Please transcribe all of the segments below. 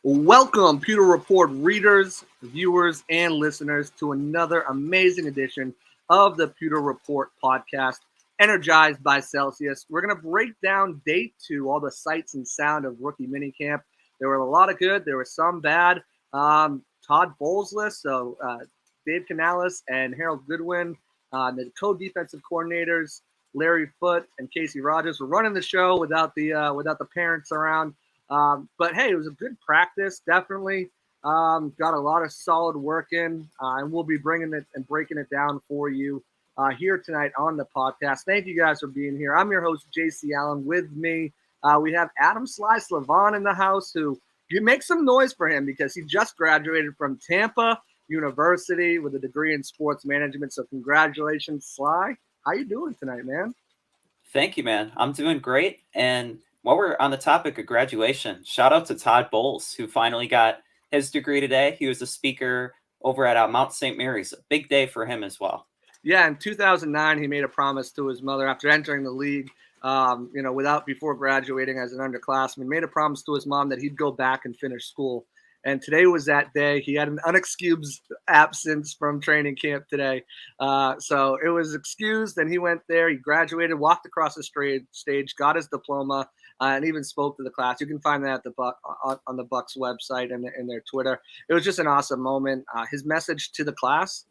Welcome, Pewter Report readers, viewers, and listeners to another amazing edition of the Pewter Report podcast, energized by Celsius. We're going to break down day two, all the sights and sound of rookie minicamp. There were a lot of good, there were some bad. Todd Bowlesless, Dave Canales and Harold Goodwin, the co-defensive coordinators, Larry Foote and Casey Rogers, were running the show without the parents around. But hey, it was a good practice, definitely. Got a lot of solid work in, and we'll be bringing it and breaking it down for you here tonight on the podcast. Thank you guys for being here. I'm your host, JC Allen. With me, we have Adam Sly Slavon in the house, who you make some noise for him because he just graduated from Tampa University with a degree in sports management. So congratulations, Sly. How you doing tonight, man? Thank you, man. I'm doing great. And while we're on the topic of graduation, shout out to Todd Bowles, who finally got his degree today. He was a speaker over at Mount St. Mary's. A big day for him as well. Yeah, in 2009, he made a promise to his mother after entering the league, before graduating as an underclassman, made a promise to his mom that he'd go back and finish school. And today was that day. He had an unexcused absence from training camp today. So it was excused, and he went there. He graduated, walked across the stage, got his diploma, and even spoke to the class. You can find that at on the Bucs website and in their Twitter. It was just an awesome moment. His message to the class: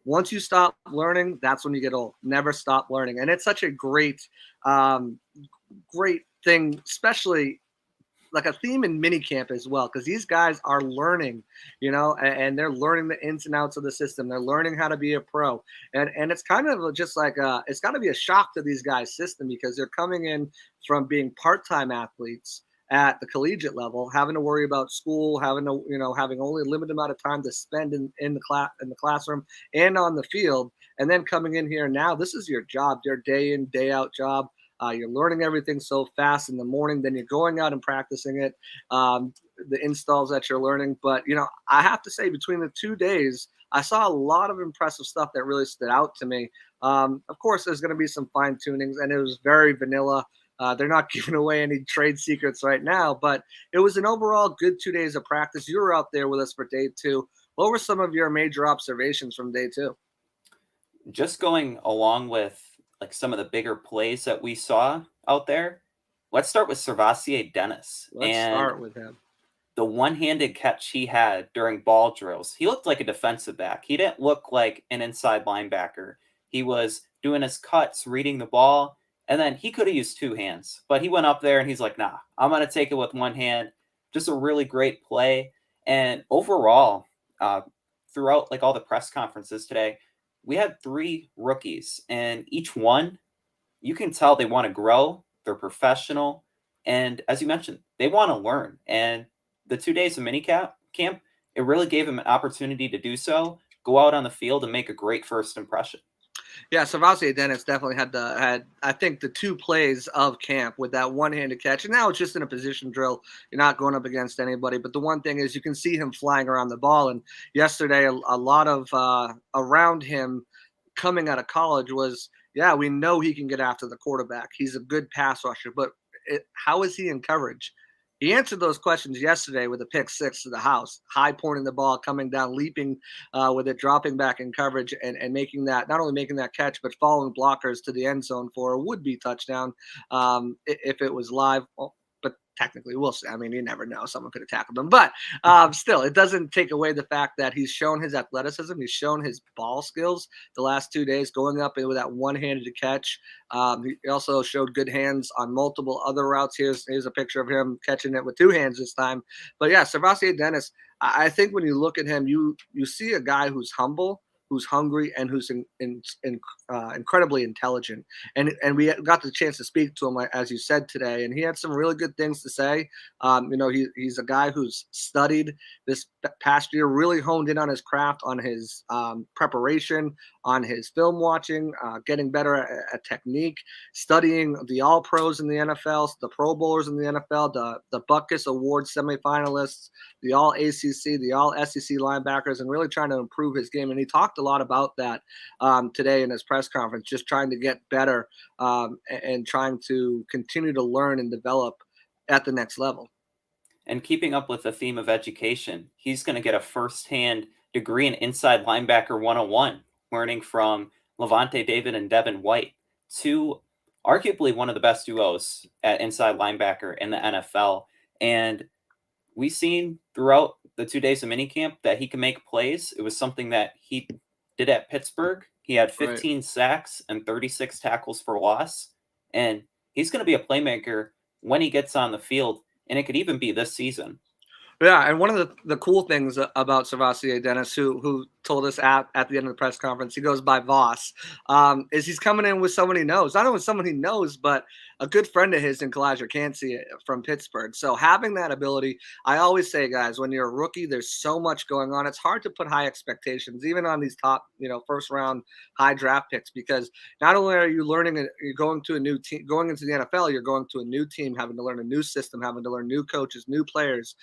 once you stop learning, that's when you get old. Never stop learning. And it's such a great thing, especially like a theme in minicamp as well, because these guys are learning, and they're learning the ins and outs of the system. They're learning how to be a pro. And it's kind of just like it's got to be a shock to these guys' system, because they're coming in from being part-time athletes at the collegiate level, having to worry about school, having only a limited amount of time to spend in the classroom and on the field, and then coming in here now, this is your job, your day in, day out job. You're learning everything so fast in the morning, then you're going out and practicing it, the installs that you're learning. But, I have to say, between the 2 days, I saw a lot of impressive stuff that really stood out to me. Of course, there's going to be some fine tunings, and it was very vanilla. They're not giving away any trade secrets right now, but it was an overall good 2 days of practice. You were out there with us for day two. What were some of your major observations from day two? Just going along with like some of the bigger plays that we saw out there, let's start with SirVocea Dennis. Let's start with him. The one-handed catch he had during ball drills, he looked like a defensive back. He didn't look like an inside linebacker. He was doing his cuts, reading the ball, and then he could have used two hands. But he went up there and he's like, nah, I'm going to take it with one hand. Just a really great play. And overall, throughout like all the press conferences today, we had three rookies, and each one, you can tell they want to grow. They're professional. And as you mentioned, they want to learn. And the 2 days of minicamp, it really gave them an opportunity to do so, go out on the field and make a great first impression. Yeah, Sivasia Dennis definitely had I think the two plays of camp with that one-handed catch. And now it's just in a position drill. You're not going up against anybody. But the one thing is you can see him flying around the ball. And yesterday, a lot of around him coming out of college was, yeah, we know he can get after the quarterback. He's a good pass rusher. But how is he in coverage? He answered those questions yesterday with a pick six to the house, high pointing the ball, coming down, leaping with it, dropping back in coverage, and making that, not only making that catch, but following blockers to the end zone for a would-be touchdown if it was live. Well, but technically, we'll see. I mean, you never know. Someone could have tackled him. But still, it doesn't take away the fact that he's shown his athleticism. He's shown his ball skills the last 2 days, going up with that one-handed catch. He also showed good hands on multiple other routes. Here's a picture of him catching it with two hands this time. But yeah, SirVocea Dennis, I think when you look at him, you see a guy who's humble, who's hungry, and who's incredibly intelligent. And we got the chance to speak to him, as you said today, and he had some really good things to say. He's a guy who's studied this past year, really honed in on his craft, on his preparation, on his film watching, getting better at technique, studying the All-Pros in the NFL, the Pro Bowlers in the NFL, the Bucs Award semifinalists, the All-ACC, the All-SEC linebackers, and really trying to improve his game. And he talked a lot about that today in his press conference, just trying to get better and trying to continue to learn and develop at the next level. And keeping up with the theme of education, he's going to get a firsthand degree in inside linebacker 101, learning from Levante David and Devin White, two arguably one of the best duos at inside linebacker in the NFL. And we've seen throughout the 2 days of minicamp that he can make plays. It was something that he did at Pittsburgh. He had 15 sacks and 36 tackles for loss. And he's going to be a playmaker when he gets on the field, and it could even be this season. Yeah, and one of the cool things about Sivasia Dennis, who told us at the end of the press conference, he goes by Voss, is he's coming in with someone he knows. Not only someone he knows, but a good friend of his in Kalijah Cancey from Pittsburgh. So having that ability, I always say, guys, when you're a rookie, there's so much going on. It's hard to put high expectations, even on these top, first round high draft picks, because not only are you learning, you're going to a new team, going into the NFL, you're going to a new team, having to learn a new system, having to learn new coaches, new players,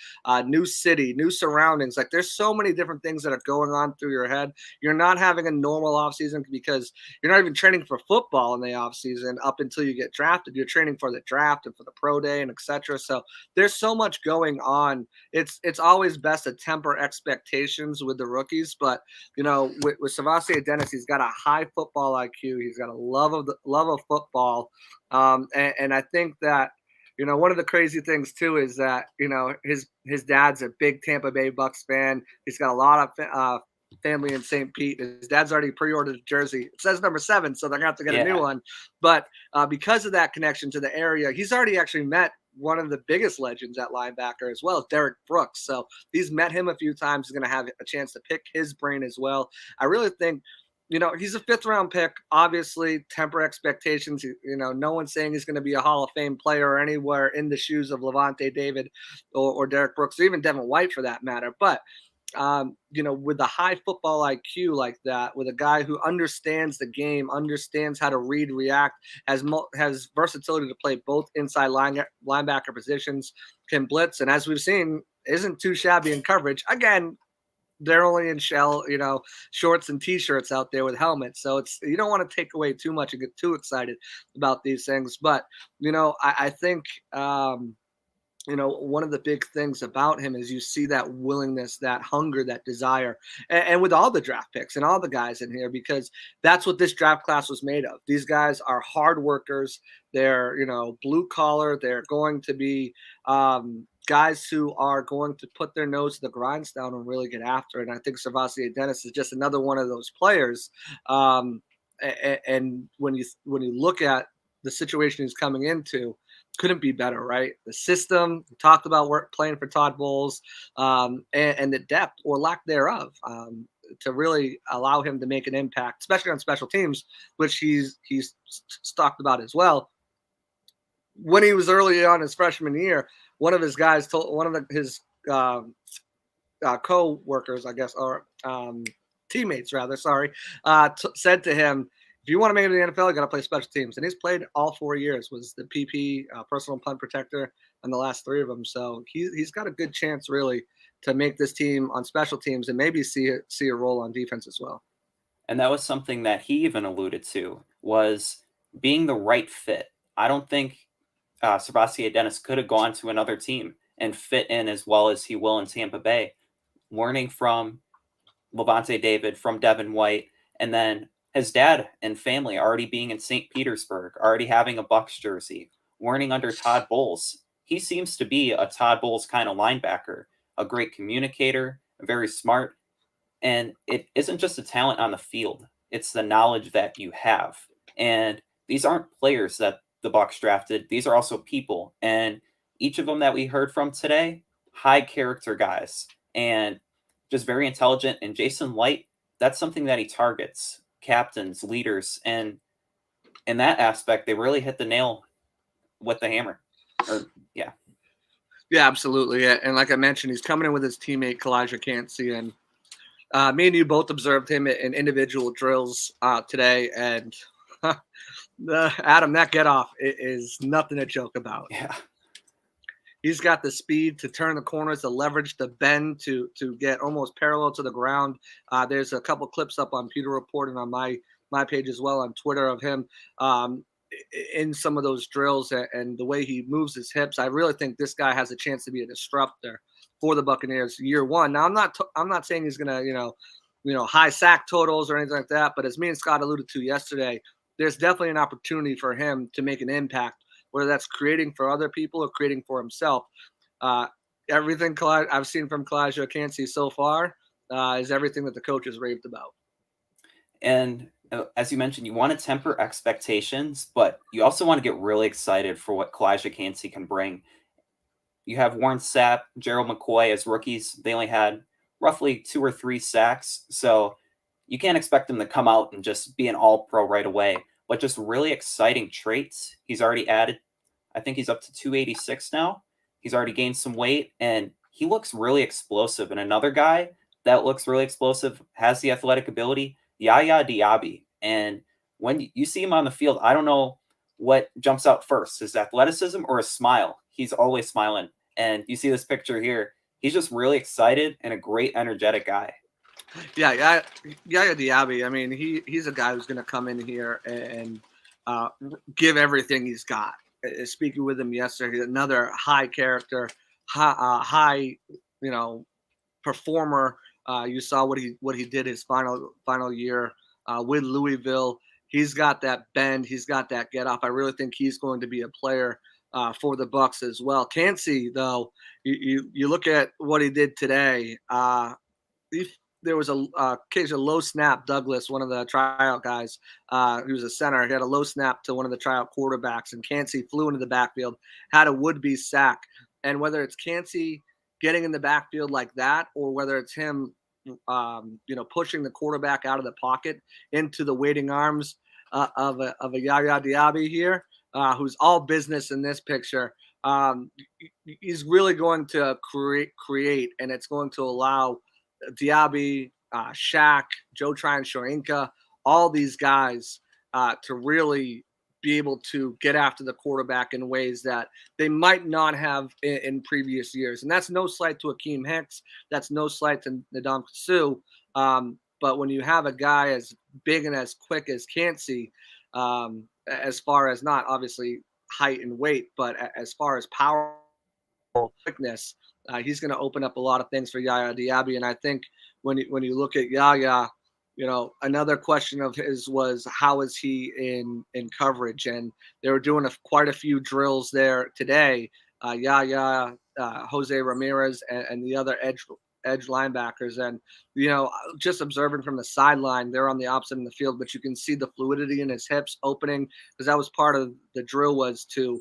new city, new surroundings. Like there's so many different things that are going on through your head. You're not having a normal offseason because you're not even training for football in the offseason up until you get drafted. You're training for the draft and for the pro day and etc. So there's so much going on. It's always best to temper expectations with the rookies, but with Sivasia Dennis, he's got a high football IQ. He's got a love of football, and I think that one of the crazy things too is that his dad's a big Tampa Bay Bucs fan. He's got a lot of family in St. Pete. His dad's already pre-ordered a jersey. It says number 7, so they're gonna have to get a new one. But because of that connection to the area, he's already actually met one of the biggest legends at linebacker as well, Derek Brooks. So he's met him a few times. He's going to have a chance to pick his brain as well. I really think, he's a 5th round pick. Obviously, temper expectations. No one's saying he's going to be a Hall of Fame player or anywhere in the shoes of Levante David or Derek Brooks, or even Devin White for that matter. But with a high football IQ like that, with a guy who understands the game, understands how to read, react, has versatility to play both inside linebacker positions, can blitz, and as we've seen, isn't too shabby in coverage. Again, they're only in shell, shorts and T-shirts out there with helmets. So you don't want to take away too much and get too excited about these things. But, I think, one of the big things about him is you see that willingness, that hunger, that desire, and with all the draft picks and all the guys in here, because that's what this draft class was made of. These guys are hard workers. They're, blue collar. They're going to be guys who are going to put their nose to the grindstone and really get after it. And I think Sivasia Dennis is just another one of those players. And when you look at the situation he's coming into, couldn't be better, right? The system, we talked about playing for Todd Bowles, and the depth or lack thereof to really allow him to make an impact, especially on special teams, which he's talked about as well. When he was early on his freshman year, one of his guys told his co-workers, I guess, or teammates rather, said to him, if you want to make it to the NFL, you got to play special teams. And he's played all 4 years, was the PP, personal punt protector, and the last 3 of them. So he's got a good chance, really, to make this team on special teams and maybe see a role on defense as well. And that was something that he even alluded to, was being the right fit. I don't think Sivasia Dennis could have gone to another team and fit in as well as he will in Tampa Bay, learning from Levante David, from Devin White, and then his dad and family already being in St. Petersburg, already having a Bucs jersey, learning under Todd Bowles. He seems to be a Todd Bowles kind of linebacker, a great communicator, very smart. And it isn't just a talent on the field. It's the knowledge that you have. And these aren't players that the Bucs drafted. These are also people. And each of them that we heard from today, high character guys and just very intelligent. And Jason Light, that's something that he targets. Captains, leaders, and in that aspect, they really hit the nail with the hammer. Yeah, absolutely. And like I mentioned, he's coming in with his teammate Kalijah Cancey, and me and you both observed him in individual drills today, and Adam, that get off is nothing to joke about. Yeah. He's got the speed to turn the corners, the leverage, the bend to get almost parallel to the ground. There's a couple clips up on Pewter Report and on my page as well on Twitter of him. in some of those drills and the way he moves his hips. I really think this guy has a chance to be a disruptor for the Buccaneers year one. Now I'm not saying he's gonna high sack totals or anything like that, but as me and Scott alluded to yesterday, there's definitely an opportunity for him to make an impact, whether that's creating for other people or creating for himself. Uh, Everything I've seen from Kalijah Cancey so far is everything that the coach has raved about. And as you mentioned, you want to temper expectations, but you also want to get really excited for what Kalijah Cancey can bring. You have Warren Sapp, Gerald McCoy as rookies. They only had roughly 2 or 3 sacks, so you can't expect them to come out and just be an all-pro right away. But just really exciting traits. He's already added, I think he's up to 286 now. He's already gained some weight, and he looks really explosive. And another guy that looks really explosive, has the athletic ability, Yaya Diaby. And when you see him on the field, I don't know what jumps out first, his athleticism or his smile. He's always smiling. And you see this picture here. He's just really excited and a great, energetic guy. Yeah, Yaya Diaby. I mean, he's a guy who's going to come in here and give everything he's got. Speaking with him yesterday, another high character, high performer. You saw what he did his final year with Louisville. He's got that bend. He's got that get up. I really think he's going to be a player for the Bucs as well. Cancey, though, you look at what he did today. There was a case of low snap. Douglas, one of the tryout guys, he was a center. He had a low snap to one of the tryout quarterbacks, and Cancey flew into the backfield, had a would-be sack. And whether it's Cancey getting in the backfield like that, or whether it's him, pushing the quarterback out of the pocket into the waiting arms of a Yaya Diaby here, who's all business in this picture. He's really going to create, and it's going to allow Diaby, Shaq, Joe Tryon-Shoyinka, all these guys to really be able to get after the quarterback in ways that they might not have in previous years. And that's no slight to Akeem Hicks. That's no slight to Ndamukong Suh. But when you have a guy as big and as quick as Cancey, as far as not obviously height and weight, but as far as power, quickness, he's going to open up a lot of things for Yaya Diaby. And I think when you look at Yaya, another question of his was how is he in coverage, and they were doing quite a few drills there today. Yaya, Jose Ramirez, and the other edge linebackers, and just observing from the sideline, they're on the opposite in the field, but you can see the fluidity in his hips opening, because that was part of the drill, was to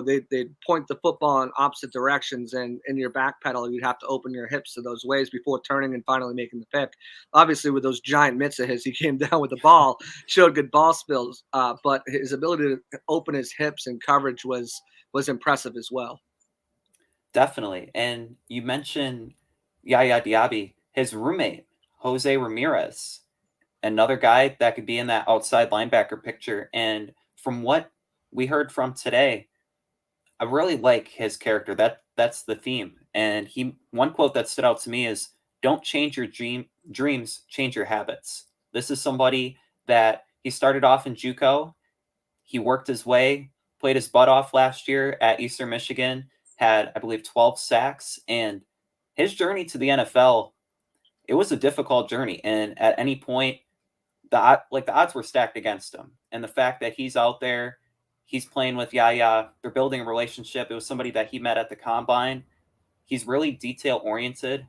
they'd point the football in opposite directions, and in your back pedal, you'd have to open your hips to those ways before turning and finally making the pick. Obviously, with those giant mitts of his, he came down with the ball, showed good ball skills, but his ability to open his hips and coverage was impressive as well. Definitely. And you mentioned Yaya Diaby, his roommate, Jose Ramirez, another guy that could be in that outside linebacker picture. And from what we heard from today, I really like his character. That's the theme. And one quote that stood out to me is, "Don't change your dreams, change your habits." This is somebody that he started off in JUCO. He worked his way, played his butt off last year at Eastern Michigan, had, I believe, 12 sacks, and his journey to the NFL, it was a difficult journey. And at any point, the odds were stacked against him. And the fact that he's out there, he's playing with Yaya, they're building a relationship. It was somebody that he met at the combine. He's really detail oriented,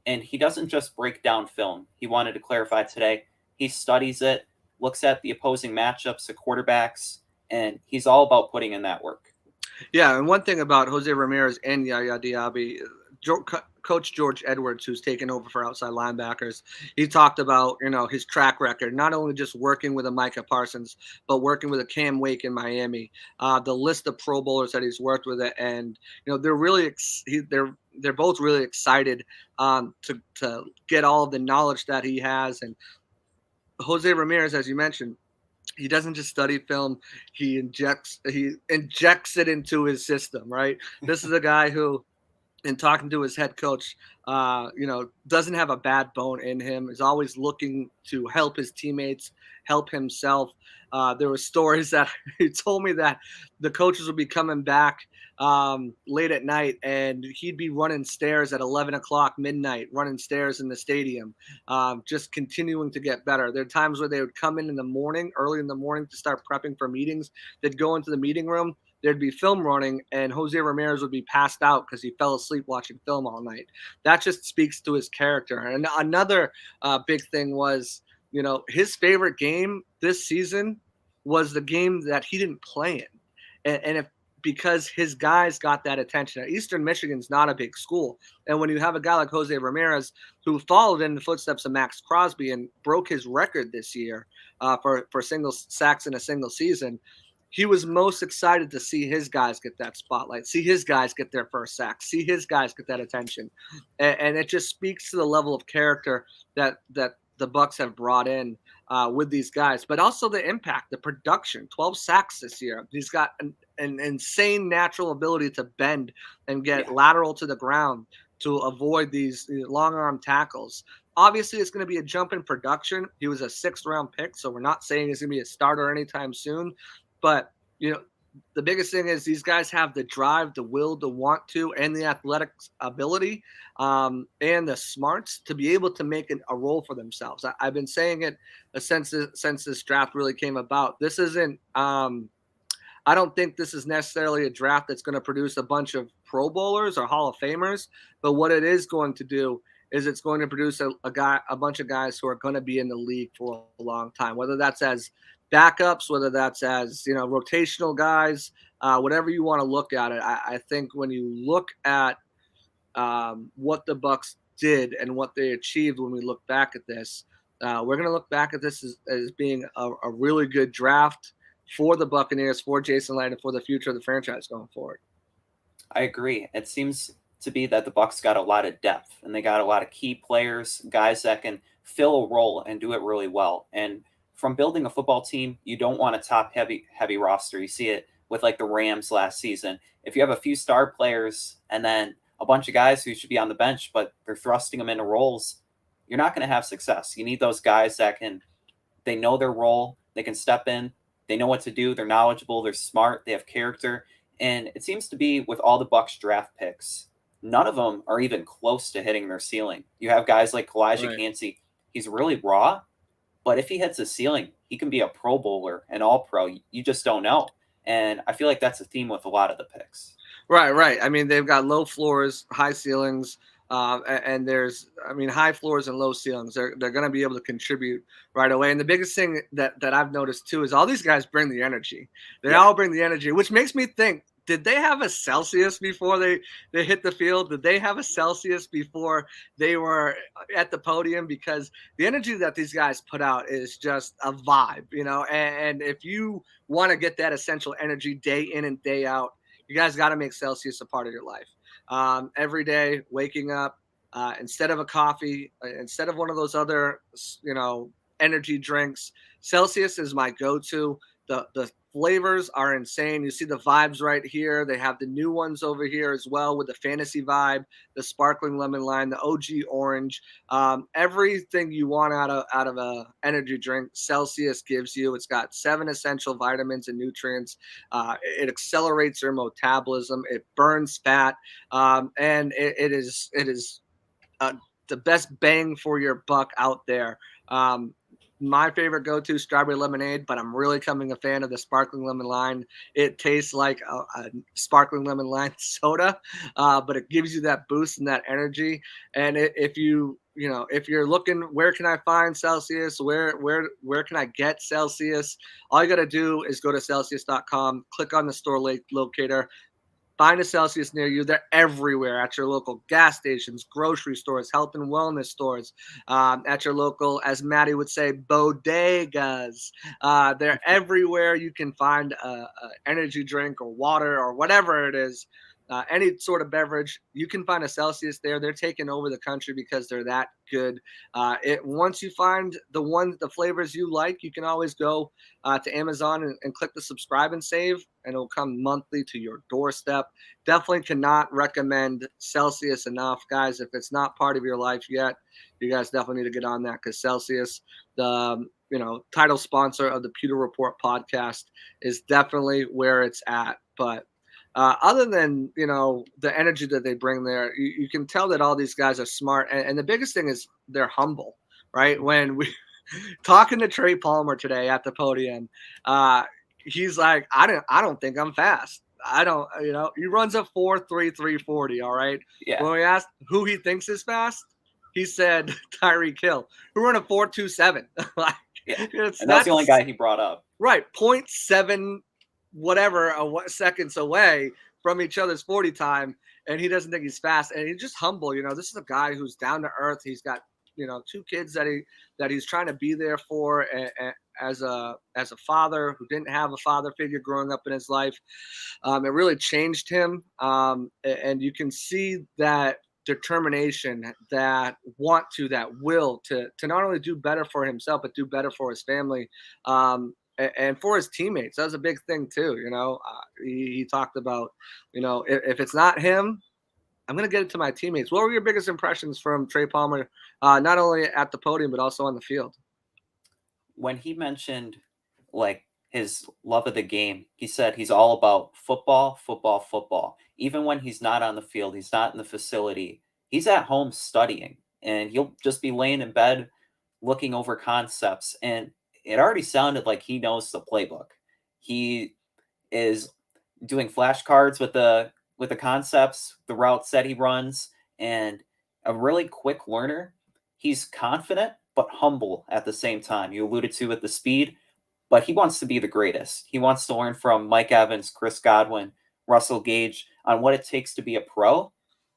and he doesn't just break down film. He wanted to clarify today. He studies it, looks at the opposing matchups, the quarterbacks, and he's all about putting in that work. Yeah, and one thing about Jose Ramirez and Yaya Diaby, Coach George Edwards, who's taken over for outside linebackers, he talked about his track record, not only just working with a Micah Parsons, but working with a Cam Wake in Miami. The list of Pro Bowlers that he's worked with, and they're really they're both really excited to get all of the knowledge that he has. And Jose Ramirez, as you mentioned, he doesn't just study film; he injects it into his system. Right. This is a guy who and talking to his head coach, doesn't have a bad bone in him, is always looking to help his teammates, help himself. There were stories that he told me that the coaches would be coming back late at night, and he'd be running stairs at 11 o'clock midnight, running stairs in the stadium, just continuing to get better. There are times where they would come in the morning, early in the morning, to start prepping for meetings. They'd go into the meeting room, there'd be film running, and Jose Ramirez would be passed out because he fell asleep watching film all night. That just speaks to his character. And another big thing was, his favorite game this season was the game that he didn't play in. And if because his guys got that attention. Now, Eastern Michigan's not a big school. And when you have a guy like Jose Ramirez, who followed in the footsteps of Max Crosby and broke his record this year for single sacks in a single season, he was most excited to see his guys get that spotlight, see his guys get their first sack, see his guys get that attention. And it just speaks to the level of character that the Bucs have brought in with these guys, but also the impact, the production. 12 sacks this year. He's got an insane natural ability to bend and get lateral to the ground to avoid these long arm tackles. Obviously, it's going to be a jump in production. He was a 6th round pick, so we're not saying he's going to be a starter anytime soon. But, the biggest thing is these guys have the drive, the will, the want to, and the athletic ability and the smarts to be able to make a role for themselves. I've been saying it since this draft really came about. This isn't I don't think this is necessarily a draft that's going to produce a bunch of Pro Bowlers or Hall of Famers, but what it is going to do is it's going to produce a bunch of guys who are going to be in the league for a long time, whether that's as backups, whether that's as rotational guys, whatever you want to look at it. I think when you look at what the Bucs did and what they achieved when we look back at this, we're going to look back at this as being a really good draft for the Buccaneers, for Jason Licht, and for the future of the franchise going forward. I agree. It seems to be that the Bucs got a lot of depth, and they got a lot of key players, guys that can fill a role and do it really well. And from building a football team, you don't want a top heavy roster. You see it with like the Rams last season. If you have a few star players and then a bunch of guys who should be on the bench, but they're thrusting them into roles, you're not going to have success. You need those guys that they know their role, they can step in, they know what to do, they're knowledgeable, they're smart, they have character. And it seems to be with all the Bucs draft picks, none of them are even close to hitting their ceiling. You have guys like Kalijah Cancey. He's really raw, but if he hits a ceiling, he can be a Pro Bowler, an All-Pro. You just don't know. And I feel like that's a theme with a lot of the picks. Right. I mean, they've got low floors, high ceilings, and there's, high floors and low ceilings. They're going to be able to contribute right away. And the biggest thing that I've noticed too is all these guys bring the energy. They all bring the energy, which makes me think, did they have a Celsius before they hit the field? Did they have a Celsius before they were at the podium? Because the energy that these guys put out is just a vibe, and if you want to get that essential energy day in and day out, you guys got to make Celsius a part of your life. Every day, waking up, instead of a coffee, instead of one of those other, energy drinks, Celsius is my go-to. The flavors are insane. You see the vibes right here. They have the new ones over here as well with the fantasy vibe, the sparkling lemon lime, the OG orange, everything you want out of a energy drink, Celsius gives you. It's got 7 essential vitamins and nutrients. It accelerates your metabolism. It burns fat, and it is the best bang for your buck out there. My favorite go-to, strawberry lemonade, but I'm really becoming a fan of the sparkling lemon lime. It tastes like a sparkling lemon lime soda, but it gives you that boost and that energy. And if you're looking, where can I find Celsius? Where can I get Celsius? All you got to do is go to Celsius.com, click on the store locator. Find a Celsius near you. They're everywhere at your local gas stations, grocery stores, health and wellness stores, at your local, as Maddie would say, bodegas. They're everywhere. You can find an energy drink or water or whatever it is. any sort of beverage. You can find a Celsius there. They're taking over the country because they're that good. Once you find the flavors you like, you can always go to Amazon and click the subscribe and save, and it'll come monthly to your doorstep. Definitely cannot recommend Celsius enough, guys. If it's not part of your life yet, you guys definitely need to get on that, because Celsius, the title sponsor of the Pewter Report podcast, is definitely where it's at. But other than the energy that they bring there, you can tell that all these guys are smart, and the biggest thing is they're humble, right? When we talking to Trey Palmer today at the podium, he's like, I don't think I'm fast. I don't, he runs a 4.33 40. All right. Yeah. When we asked who he thinks is fast, he said Tyreek Hill, who ran a 4.27. Like, yeah. And that's the only guy he brought up. Right. 0.7 whatever seconds away from each other's 40 time, and he doesn't think he's fast, and he's just humble. This is a guy who's down to earth. He's got 2 kids that he's trying to be there for as a father who didn't have a father figure growing up in his life. It really changed him, and you can see that determination, that will to not only do better for himself but do better for his family. And for his teammates. That was a big thing too. He talked about, if it's not him, I'm going to get it to my teammates. What were your biggest impressions from Trey Palmer, not only at the podium, but also on the field? When he mentioned like his love of the game, he said he's all about football, football, football. Even when he's not on the field, he's not in the facility, he's at home studying, and he'll just be laying in bed looking over concepts. And it already sounded like he knows the playbook. He is doing flashcards with the concepts, the routes that he runs, and a really quick learner. He's confident but humble at the same time. You alluded to with the speed, but he wants to be the greatest. He wants to learn from Mike Evans, Chris Godwin, Russell Gage on what it takes to be a pro.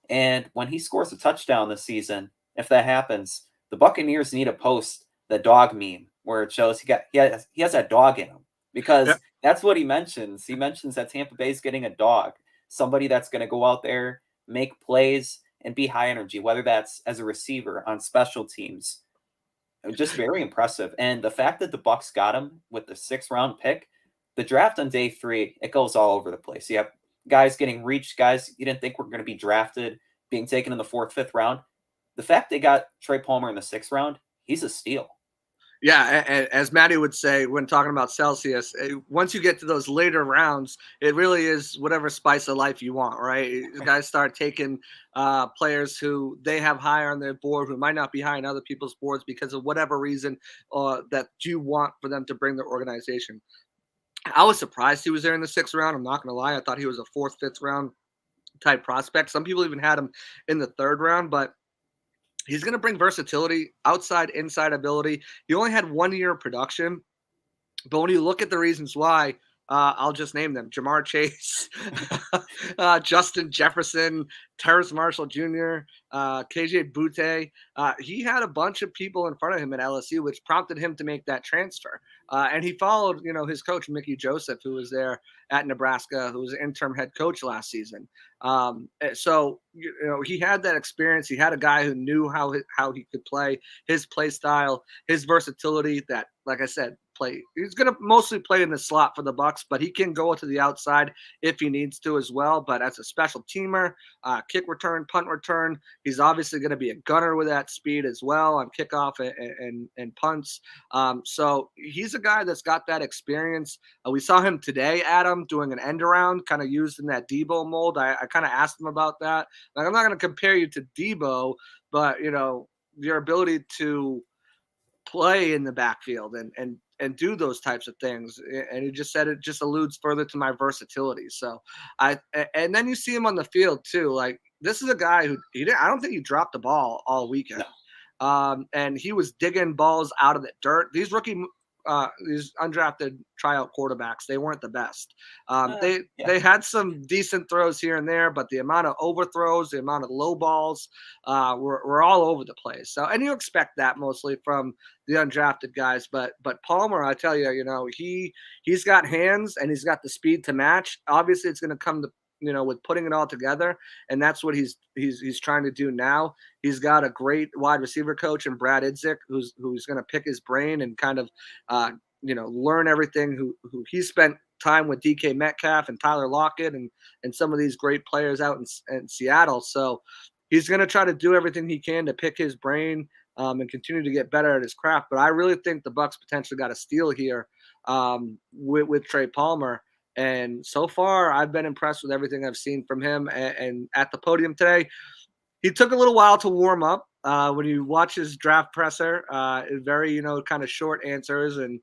And when he scores a touchdown this season, if that happens, the Buccaneers need to post the dog meme where it shows he has that dog in him, because that's what he mentions. He mentions that Tampa Bay is getting a dog, somebody that's going to go out there, make plays, and be high energy, whether that's as a receiver, on special teams. Just very impressive. And the fact that the Bucs got him with the 6th round pick, the draft on day 3, it goes all over the place. You have guys getting reached, guys you didn't think were going to be drafted, being taken in the 4th, 5th round. The fact they got Trey Palmer in the 6th round, he's a steal. Yeah, as Maddie would say when talking about Celsius, once you get to those later rounds, it really is whatever spice of life you want, right? Guys start taking players who they have higher on their board, who might not be high on other people's boards because of whatever reason that you want for them to bring their organization. I was surprised he was there in the 6th round. I'm not going to lie. I thought he was a 4th, 5th round type prospect. Some people even had him in the 3rd round, but he's going to bring versatility, outside, inside ability. He only had 1 year of production, but when you look at the reasons why, I'll just name them: Jamar Chase, Justin Jefferson, Terrace Marshall Jr., KJ Butte. He had a bunch of people in front of him at LSU, which prompted him to make that transfer. And he followed, his coach, Mickey Joseph, who was there at Nebraska, who was an interim head coach last season. So, he had that experience. He had a guy who knew how he could play, his play style, his versatility that, like I said, he's going to mostly play in the slot for the Bucs, but he can go to the outside if he needs to as well. But as a special teamer, kick return, punt return, he's obviously going to be a gunner with that speed as well on kickoff and punts. So he's a guy that's got that experience. We saw him today, Adam, doing an end around, kind of used in that Debo mold. I kind of asked him about that. Like, I'm not going to compare you to Debo, but your ability to play in the backfield and do those types of things. And he just said it just alludes further to my versatility. So and then you see him on the field too. Like, this is a guy who I don't think he dropped the ball all weekend. No. And he was digging balls out of the dirt. These undrafted tryout quarterbacks, they weren't the best. They had some decent throws here and there, but the amount of overthrows, the amount of low balls were all over the place. So, and you expect that mostly from the undrafted guys, but Palmer, I tell you, he's got hands and he's got the speed to match. Obviously, it's going to come with putting it all together, and that's what he's trying to do now. He's got a great wide receiver coach in Brad Idzik, who's going to pick his brain and kind of learn everything. Who he spent time with DK Metcalf and Tyler Lockett and some of these great players out in Seattle. So he's going to try to do everything he can to pick his brain and continue to get better at his craft. But I really think the Bucs potentially got a steal here with Trey Palmer. And so far, I've been impressed with everything I've seen from him. And at the podium today, he took a little while to warm up. When you watch his draft presser, very kind of short answers and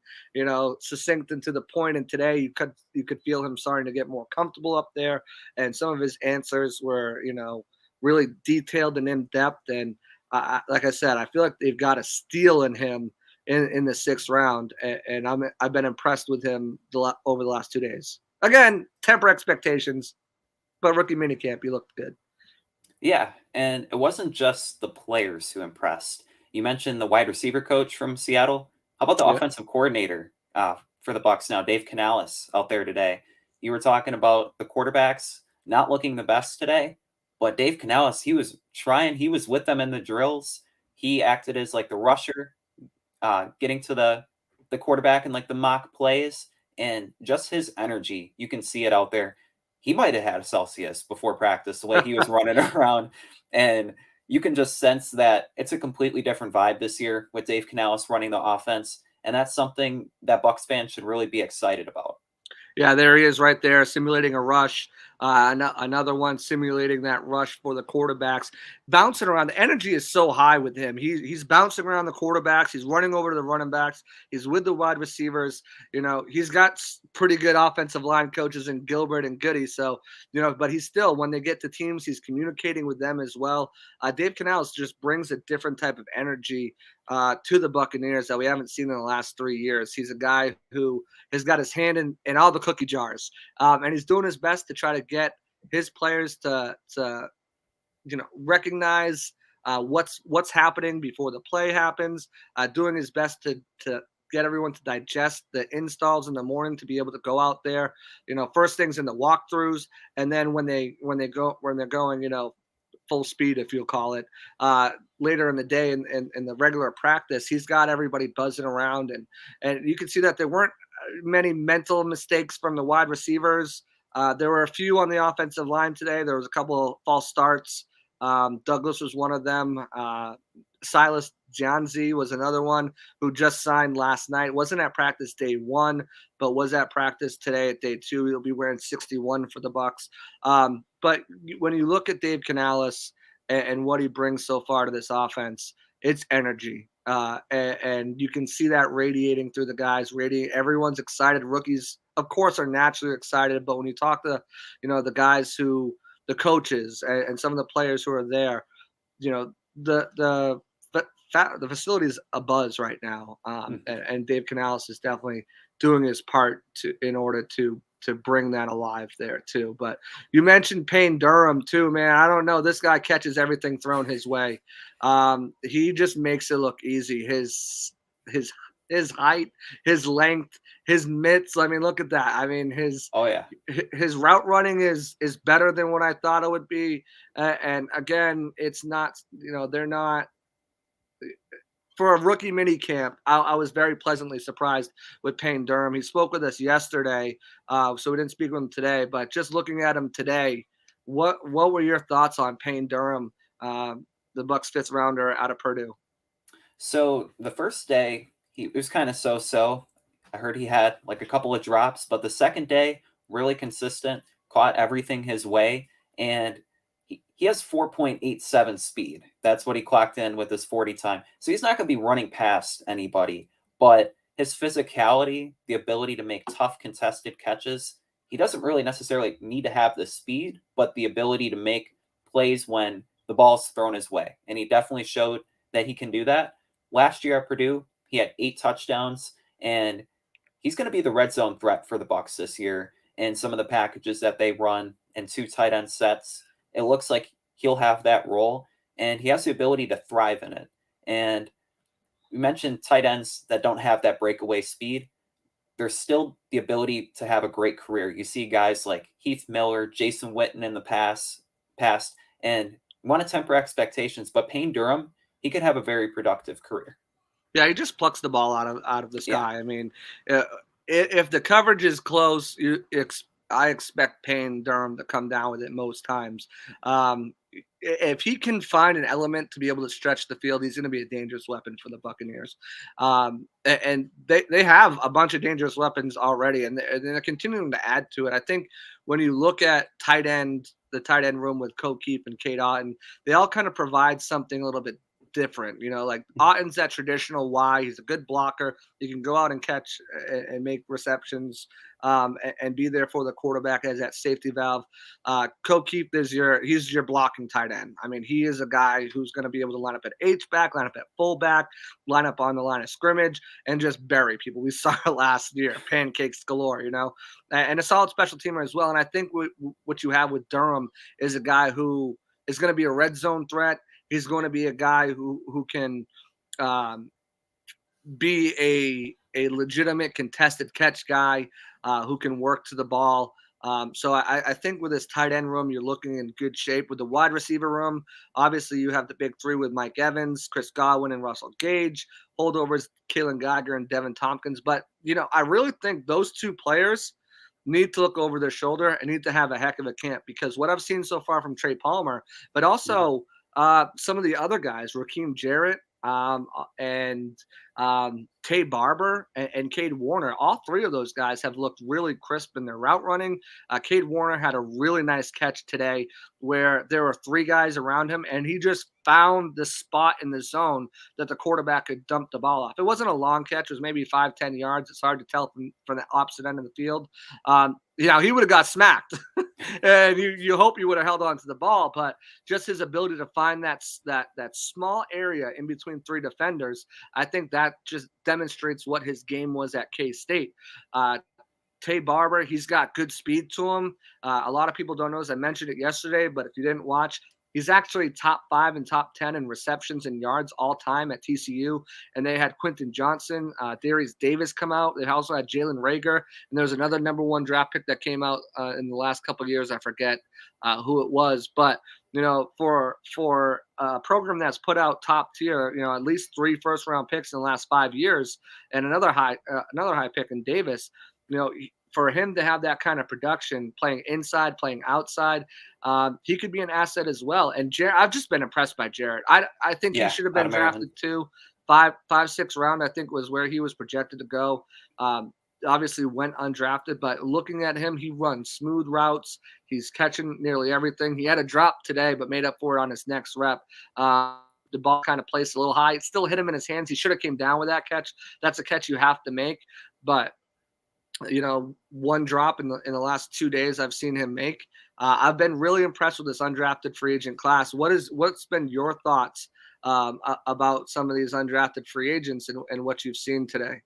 succinct and to the point. And today you could feel him starting to get more comfortable up there, and some of his answers were really detailed and in depth. And like I said, I feel like they've got a steal in him in the 6th round, and I've been impressed with him over the last 2 days. Again, temper expectations, but rookie minicamp, he looked good. Yeah, and it wasn't just the players who impressed. You mentioned the wide receiver coach from Seattle. How about the offensive coordinator for the Bucs now, Dave Canales, out there today? You were talking about the quarterbacks not looking the best today, but Dave Canales, he was trying. He was with them in the drills. He acted as like the rusher, getting to the quarterback and like the mock plays, and just his energy. You can see it out there. He might have had a Celsius before practice, the way he was running around. And you can just sense that it's a completely different vibe this year with Dave Canales running the offense. And that's something that Bucs fans should really be excited about. Yeah, there he is right there, simulating a rush. Another one simulating that rush for the quarterbacks. Bouncing around. The energy is so high with him. He's bouncing around the quarterbacks. He's running over to the running backs. He's with the wide receivers. He's got pretty good offensive line coaches in Gilbert and Goody. So, but he's still, when they get to teams, he's communicating with them as well. Dave Canales just brings a different type of energy to the Buccaneers that we haven't seen in the last 3 years. He's a guy who has got his hand in all the cookie jars, and he's doing his best to try to get his players to recognize what's happening before the play happens. Doing his best to get everyone to digest the installs in the morning to be able to go out there. First things in the walkthroughs, and then when they're going, full speed, if you'll call it, later in the day in the regular practice, he's got everybody buzzing around, and you can see that there weren't many mental mistakes from the wide receivers. There were a few on the offensive line today. There was a couple of false starts. Douglas was one of them. Silas Janzi was another one who just signed last night. Wasn't at practice day 1, but was at practice today at day 2. He'll be wearing 61 for the Bucs. But when you look at Dave Canales and what he brings so far to this offense, it's energy. And you can see that radiating through the guys. Everyone's excited. Rookies, of course, are naturally excited. But when you talk to, the guys the coaches and some of the players who are there, the facility is abuzz right now. And Dave Canales is definitely doing his part in order to bring that alive there too. But you mentioned Payne Durham too, man. I don't know. This guy catches everything thrown his way. He just makes it look easy. His height, his length, his mitts. I mean, look at that. I mean, his route running is better than what I thought it would be. And again, it's not, they're not. For a rookie mini camp, I was very pleasantly surprised with Payne Durham. He spoke with us yesterday, so we didn't speak with him today. But just looking at him today, what were your thoughts on Payne Durham, the Bucs 5th rounder out of Purdue? So the first day, he was kind of so-so. I heard he had like a couple of drops, but the second day, really consistent, caught everything his way, and he has 4.87 speed. That's what he clocked in with his 40 time. So he's not going to be running past anybody, but his physicality, the ability to make tough contested catches, he doesn't really necessarily need to have the speed, but the ability to make plays when the ball's thrown his way. And he definitely showed that he can do that. Last year at Purdue, he had 8 touchdowns, and he's going to be the red zone threat for the Bucs this year. And some of the packages that they run and 2 tight end sets, it looks like he'll have that role, and he has the ability to thrive in it. And we mentioned tight ends that don't have that breakaway speed. there's still the ability to have a great career. You see guys like Heath Miller, Jason Witten in the past, and want to temper expectations. But Payne Durham, he could have a very productive career. Yeah, he just plucks the ball out of the Yeah. sky. I mean, if the coverage is close, I expect Payne Durham to come down with it most times. If he can find an element to be able to stretch the field, he's going to be a dangerous weapon for the Buccaneers. And they have a bunch of dangerous weapons already, and they're continuing to add to it. I think when you look at the tight end room with Keep and Kate Otten, they all kind of provide something a little bit different. Like Otten's that traditional Y. He's a good blocker. He can go out and catch and make receptions and be there for the quarterback as that safety valve. Keep he's your blocking tight end. I mean, he is a guy who's going to be able to line up at H-back, line up at fullback, line up on the line of scrimmage, and just bury people. We saw it last year, pancakes galore, and a solid special teamer as well. And I think what you have with Durham is a guy who is going to be a red zone threat. He's going to be a guy who can be a legitimate contested catch guy who can work to the ball. So I think with this tight end room, you're looking in good shape. With the wide receiver room, obviously you have the big three with Mike Evans, Chris Godwin, and Russell Gage. Holdovers, Kalen Geiger, and Devin Tompkins. But, I really think those two players need to look over their shoulder and need to have a heck of a camp, because what I've seen so far from Trey Palmer, but also some of the other guys, Raheem Jarrett and Tay Barber and Cade Warner, all three of those guys have looked really crisp in their route running. Cade Warner had a really nice catch today where there were three guys around him, and he just found the spot in the zone that the quarterback could dump the ball off. It wasn't a long catch. It was maybe 5-10 yards. It's hard to tell from the opposite end of the field. He would have got smacked. And you hope he would have held on to the ball, but just his ability to find that small area in between three defenders, I think that just demonstrates what his game was at K-State. Tay Barber, he's got good speed to him. A lot of people don't know, as I mentioned it yesterday, but if you didn't watch, he's actually top 5 and top 10 in receptions and yards all time at TCU. And they had Quentin Johnson, Darius Davis come out. They also had Jalen Reagor. And there was another number 1 draft pick that came out in the last couple of years. I forget who it was. But, for a program that's put out top tier, at least 3 first-round picks in the last 5 years and another high pick in Davis, for him to have that kind of production, playing inside, playing outside, he could be an asset as well. And I've just been impressed by Jarrett. I think he should have been drafted too. 5, 6 round, I think, was where he was projected to go. Obviously went undrafted, but looking at him, he runs smooth routes. He's catching nearly everything. He had a drop today, but made up for it on his next rep. The ball kind of placed a little high. It still hit him in his hands. He should have came down with that catch. That's a catch you have to make. But one drop in the last 2 days I've seen him make. I've been really impressed with this undrafted free agent class. What's been your thoughts about some of these undrafted free agents and what you've seen today?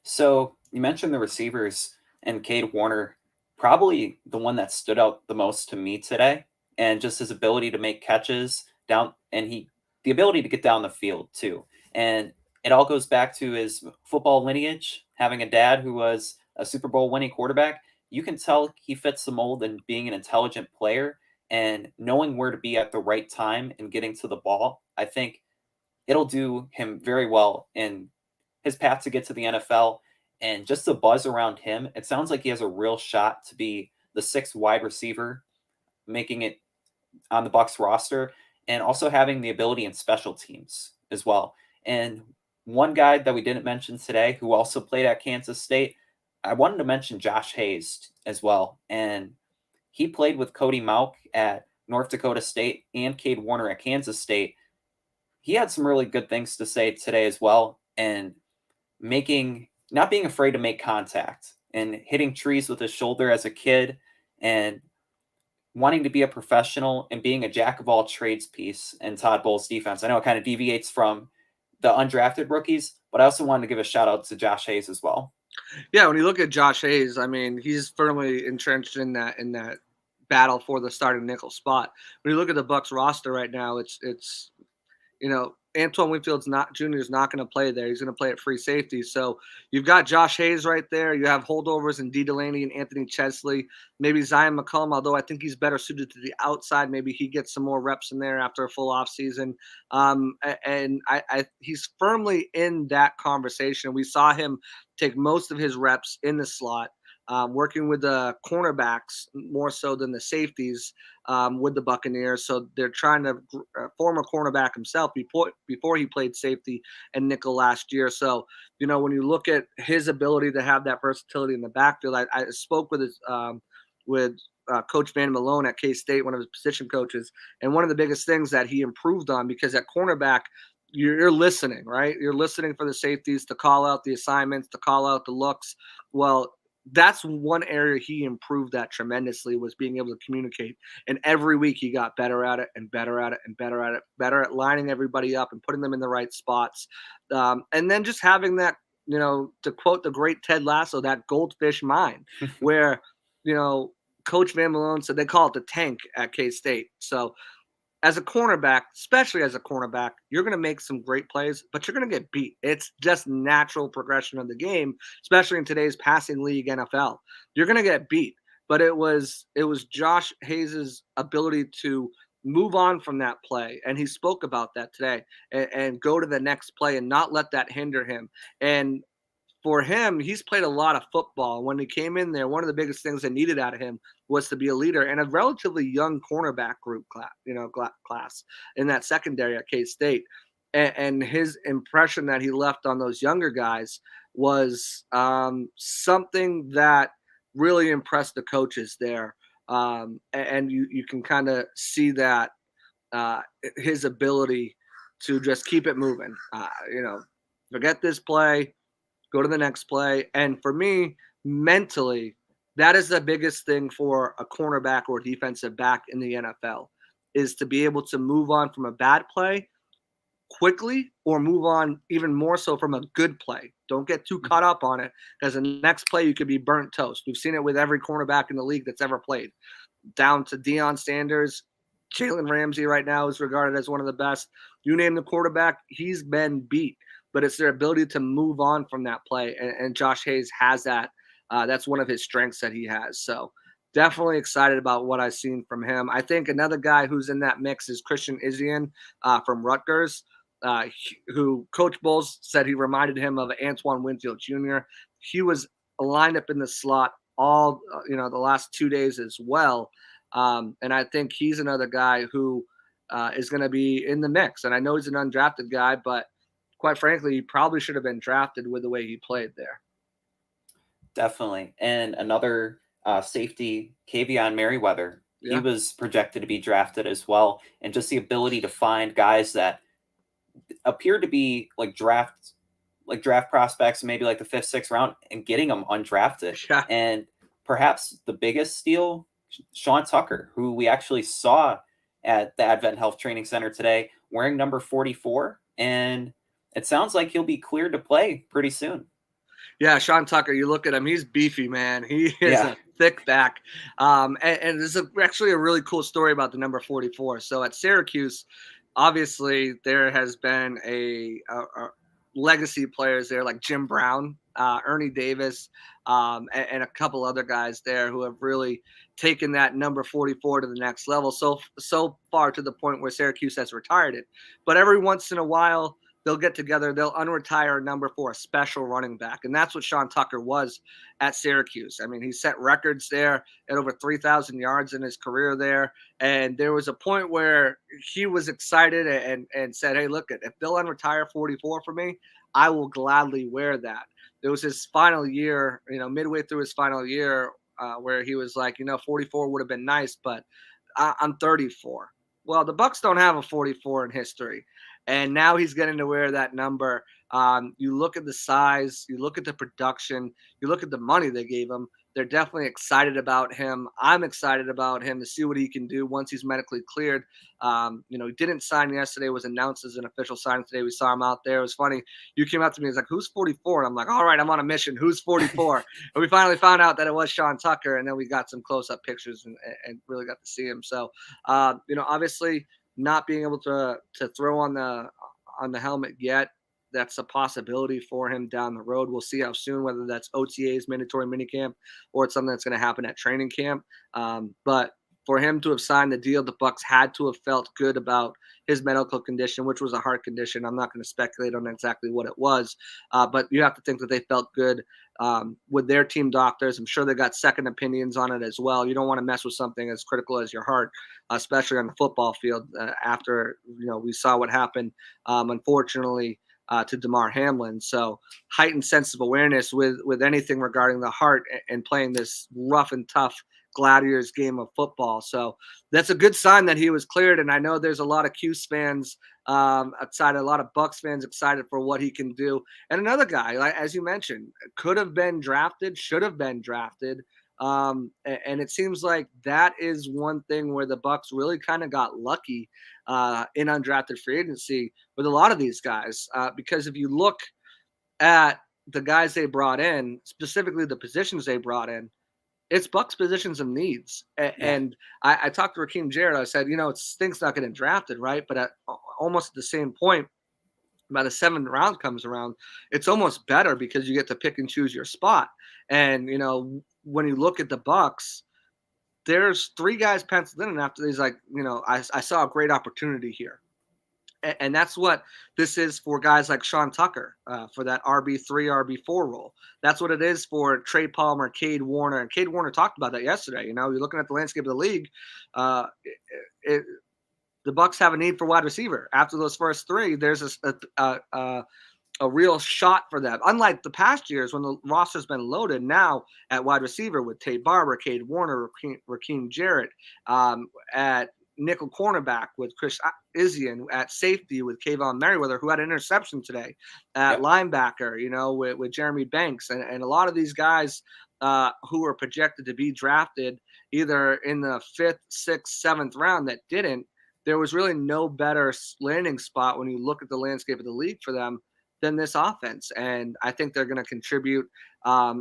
So you mentioned the receivers, and Cade Warner, probably the one that stood out the most to me today, and just his ability to make catches down, and the ability to get down the field too. And it all goes back to his football lineage, having a dad who was a Super Bowl winning quarterback. You can tell he fits the mold in being an intelligent player and knowing where to be at the right time and getting to the ball. I think it'll do him very well in his path to get to the NFL, and just the buzz around him. It sounds like he has a real shot to be the 6th wide receiver, making it on the Bucs roster, and also having the ability in special teams as well. And one guy that we didn't mention today who also played at Kansas State, I wanted to mention Josh Hayes as well. And he played with Cody Mauch at North Dakota State and Cade Warner at Kansas State. He had some really good things to say today as well, and not being afraid to make contact and hitting trees with his shoulder as a kid, and wanting to be a professional and being a jack of all trades piece in Todd Bowles' defense. I know it kind of deviates from the undrafted rookies, but I also wanted to give a shout out to Josh Hayes as well. Yeah, when you look at Josh Hayes, I mean, he's firmly entrenched in that battle for the starting nickel spot. When you look at the Bucs roster right now, it's Antoine Winfield's Jr. is not going to play there. He's going to play at free safety. So you've got Josh Hayes right there. You have holdovers in D. Delaney and Anthony Chesley. Maybe Zion McCollum, although I think he's better suited to the outside. Maybe he gets some more reps in there after a full offseason. And he's firmly in that conversation. We saw him take most of his reps in the slot. Working with the cornerbacks more so than the safeties with the Buccaneers. So they're trying to former cornerback himself before he played safety and nickel last year. So, when you look at his ability to have that versatility in the backfield, I spoke with Coach Van Malone at K-State, one of his position coaches, and one of the biggest things that he improved on, because at cornerback, you're listening, right? You're listening for the safeties to call out the assignments, to call out the looks. Well, that's one area he improved at tremendously, was being able to communicate. And every week he got better at it and better at it and better at it, better at lining everybody up and putting them in the right spots. And then just having that, to quote the great Ted Lasso, that goldfish mind where, Coach Van Malone said they call it the tank at K-State. So as a cornerback, especially as a cornerback, you're going to make some great plays, but you're going to get beat. It's just natural progression of the game, especially in today's passing league NFL. You're going to get beat, but it was Josh Hayes' ability to move on from that play, and he spoke about that today, and go to the next play and not let that hinder him. And for him, he's played a lot of football. When he came in there, one of the biggest things they needed out of him was to be a leader, and a relatively young cornerback group class in that secondary at K-State. And his impression that he left on those younger guys was something that really impressed the coaches there. And you can kind of see that his ability to just keep it moving. Forget this play, go to the next play. And for me, mentally, that is the biggest thing for a cornerback or defensive back in the NFL, is to be able to move on from a bad play quickly, or move on even more so from a good play. Don't get too caught up on it, because the next play you could be burnt toast. We've seen it with every cornerback in the league that's ever played, down to Deion Sanders. Jalen Ramsey right now is regarded as one of the best. You name the quarterback, he's been beat. But it's their ability to move on from that play. And Josh Hayes has that. That's one of his strengths that he has. So definitely excited about what I've seen from him. I think another guy who's in that mix is Christian Izien from Rutgers, who Coach Bowles said he reminded him of Antoine Winfield Jr. He was lined up in the slot all, the last 2 days as well. And I think he's another guy who is going to be in the mix. And I know he's an undrafted guy, but quite frankly, he probably should have been drafted with the way he played there. Definitely. And another safety, Kavion Merriweather, he was projected to be drafted as well. And just the ability to find guys that appear to be like draft prospects, maybe like the 5th, 6th round, and getting them undrafted. Yeah. And perhaps the biggest steal, Sean Tucker, who we actually saw at the Advent Health Training Center today, wearing number 44. And it sounds like he'll be cleared to play pretty soon. Yeah, Sean Tucker, you look at him, he's beefy, man. He is a thick back. And there's actually a really cool story about the number 44. So at Syracuse, obviously there has been a legacy players there like Jim Brown, Ernie Davis, and a couple other guys there who have really taken that number 44 to the next level. So far to the point where Syracuse has retired it. But every once in a while, they'll get together, they'll unretire a number for a special running back. And that's what Sean Tucker was at Syracuse. I mean, he set records there at over 3,000 yards in his career there. And there was a point where he was excited and said, hey, look, if they'll unretire 44 for me, I will gladly wear that. It was his final year, midway through his final year, where he was like, 44 would have been nice, but I'm 34. Well, the Bucs don't have a 44 in history. And now he's getting to wear that number. You look at the size, you look at the production, you look at the money they gave him. They're definitely excited about him. I'm excited about him to see what he can do once he's medically cleared. He didn't sign yesterday, was announced as an official signing today. We saw him out there. It was funny. You came up to me, he's like, who's 44? And I'm like, all right, I'm on a mission. Who's 44? And we finally found out that it was Sean Tucker. And then we got some close-up pictures and really got to see him. So, obviously, not being able to throw on the helmet yet. That's a possibility for him down the road. We'll see how soon, whether that's OTAs, mandatory minicamp, or it's something that's going to happen at training camp. But for him to have signed the deal, the Bucs had to have felt good about his medical condition, which was a heart condition. I'm not going to speculate on exactly what it was, but you have to think that they felt good with their team doctors. I'm sure they got second opinions on it as well. You don't want to mess with something as critical as your heart, especially on the football field. After we saw what happened, unfortunately, to Damar Hamlin. So heightened sense of awareness with anything regarding the heart and playing this rough and tough Gladiators game of football. So that's a good sign that he was cleared. And I know there's a lot of Cuse fans outside, a lot of Bucs fans excited for what he can do. And another guy, like, as you mentioned, could have been drafted, should have been drafted. And it seems like that is one thing where the Bucs really kind of got lucky in undrafted free agency with a lot of these guys. Because if you look at the guys they brought in, specifically the positions they brought in, it's Bucs positions and needs. Yeah. And I talked to Raheem Jarrett. I said, it stinks not getting drafted, right? But at almost the same point, by the 7th round comes around, it's almost better because you get to pick and choose your spot. And, when you look at the Bucs, there's 3 guys penciled in, and after he's like, I saw a great opportunity here. And that's what this is for guys like Sean Tucker for that RB3, RB4 role. That's what it is for Trey Palmer, Cade Warner. And Cade Warner talked about that yesterday. You're looking at the landscape of the league. The Bucs have a need for wide receiver. After those first 3, there's a real shot for them. Unlike the past years when the roster's been loaded, now at wide receiver with Tate Barber, Cade Warner, Raheem Jarrett, at nickel cornerback with Chris Izzian, at safety with Kayvon Merriweather, who had an interception today, at linebacker, with Jeremy Banks, and a lot of these guys who were projected to be drafted either in the 5th, 6th, 7th round that didn't. There was really no better landing spot when you look at the landscape of the league for them than this offense. And I think they're going to contribute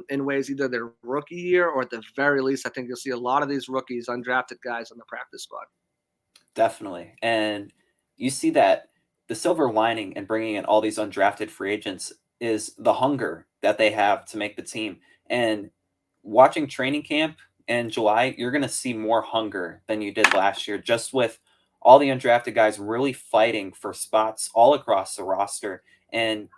in ways either their rookie year or at the very least, I think you'll see a lot of these rookies, undrafted guys on the practice squad. Definitely. And you see that the silver lining in bringing in all these undrafted free agents is the hunger that they have to make the team. And watching training camp in July, you're going to see more hunger than you did last year, just with all the undrafted guys really fighting for spots all across the roster. And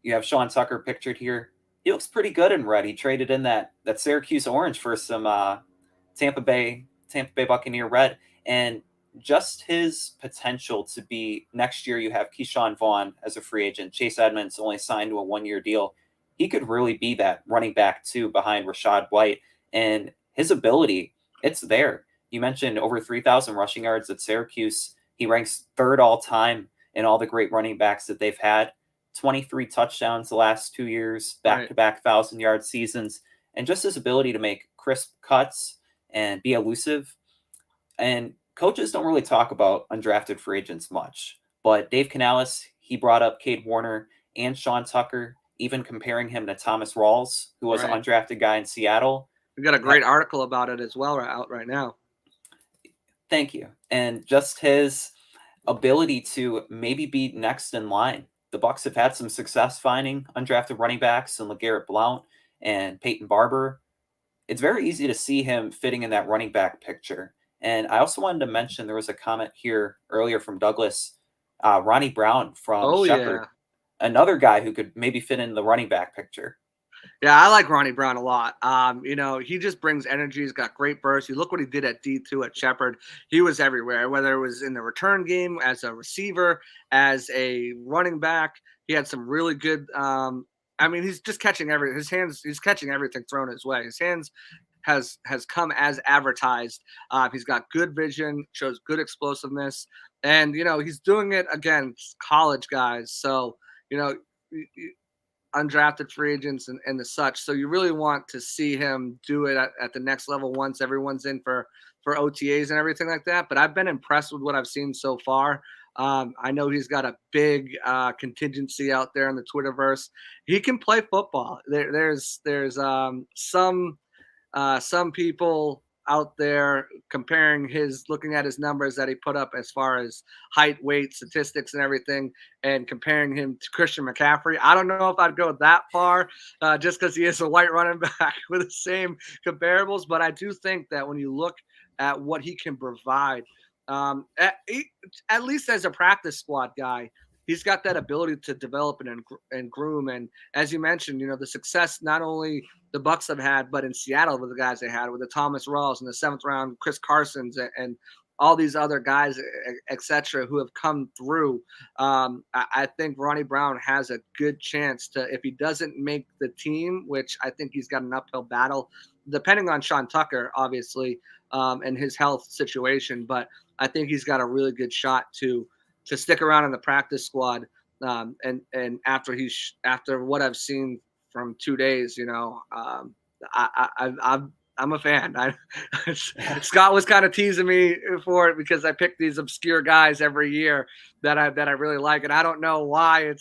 you have Sean Tucker pictured here. He looks pretty good in red. He traded in that Syracuse orange for some Tampa Bay Buccaneer red. And just his potential to be next year, you have Keyshawn Vaughn as a free agent. Chase Edmonds only signed to a 1-year deal. He could really be that running back too behind Rachaad White. And his ability, it's there. You mentioned over 3,000 rushing yards at Syracuse. He ranks 3rd all time in all the great running backs that they've had. 23 touchdowns the last 2 years, back-to-back 1,000-yard seasons. And just his ability to make crisp cuts and be elusive. And coaches don't really talk about undrafted free agents much, but Dave Canales, he brought up Cade Warner and Sean Tucker, even comparing him to Thomas Rawls, who was an undrafted guy in Seattle. We got a great article about it as well out right now. Thank you. And just his ability to maybe be next in line. The Bucs have had some success finding undrafted running backs in LeGarrette Blount and Peyton Barber. It's very easy to see him fitting in that running back picture. And I also wanted to mention there was a comment here earlier from Douglas, Ronnie Brown from Shepherd, another guy who could maybe fit in the running back picture. Yeah, I like Ronnie Brown a lot. He just brings energy. He's got great burst. You look what he did at D2 at Shepherd. He was everywhere, whether it was in the return game, as a receiver, as a running back. He had some really good he's just catching he's catching everything thrown his way. His hands has come as advertised. He's got good vision, shows good explosiveness, and he's doing it against college guys. So undrafted free agents and the such. So you really want to see him do it at the next level once everyone's in for OTAs and everything like that. But I've been impressed with what I've seen so far. I know he's got a big contingency out there in the Twitterverse. He can play football. There's some people out there comparing looking at his numbers that he put up as far as height, weight, statistics, and everything, and comparing him to Christian McCaffrey. I don't know if I'd go that far just because he is a white running back with the same comparables, but I do think that when you look at what he can provide, at least as a practice squad guy, he's got that ability to develop and groom. And as you mentioned, the success not only the Bucs have had, but in Seattle with the guys they had with the Thomas Rawls in the 7th round, Chris Carsons, and all these other guys, etc., who have come through. I think Ronnie Brown has a good chance to, if he doesn't make the team, which I think he's got an uphill battle, depending on Sean Tucker, obviously, and his health situation. But I think he's got a really good shot to stick around in the practice squad. And after what I've seen from 2 days, I'm a fan. Scott was kind of teasing me for it because I pick these obscure guys every year that I really like, and I don't know why